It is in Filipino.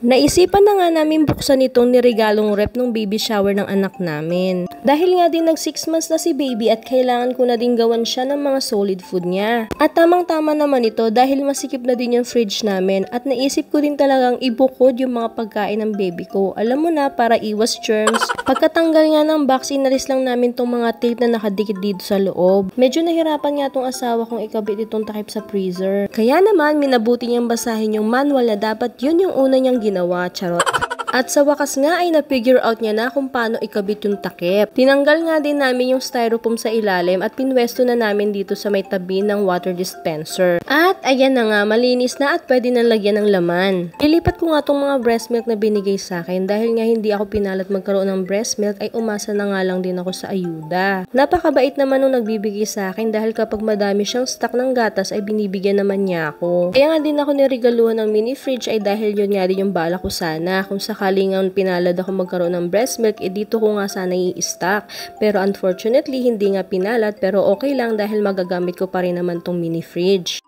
Naisipan na nga namin buksan itong niregalong rep ng baby shower ng anak namin. Dahil nga din nag 6 months na si baby at kailangan ko na din gawan siya ng mga solid food niya. At tamang-tama naman ito dahil masikip na din yung fridge namin at naisip ko din talagang ibukod yung mga pagkain ng baby ko. Alam mo na, para iwas germs. Pagkatanggal nga ng box, inalis lang namin tong mga tape na nakadikit dito sa loob. Medyo nahirapan nga tong asawa kong ikabit itong takip sa freezer. Kaya naman, minabuti niyang basahin yung manual na dapat yun yung una niyang ginawa, charot. At sa wakas nga ay na-figure out niya na kung paano ikabit yung takip. Tinanggal nga din namin yung styrofoam sa ilalim at pinwesto na namin dito sa may tabi ng water dispenser. At ayan na nga, malinis na at pwede na lagyan ng laman. Ilipat ko nga tong mga breast milk na binigay sa akin dahil nga hindi ako pinalat magkaroon ng breast milk ay umasa na nga lang din ako sa ayuda. Napakabait naman nung nagbibigay sa akin dahil kapag madami siyang stock ng gatas ay binibigyan naman niya ako. Kaya nga din ako niregaluhan ng mini fridge ay dahil yun nga din yung bala ko sana kung sakali nga pinalad ako magkaroon ng breast milk, dito ko nga sana i-stock. Pero unfortunately, hindi nga pinalad pero okay lang dahil magagamit ko pa rin naman tong mini fridge.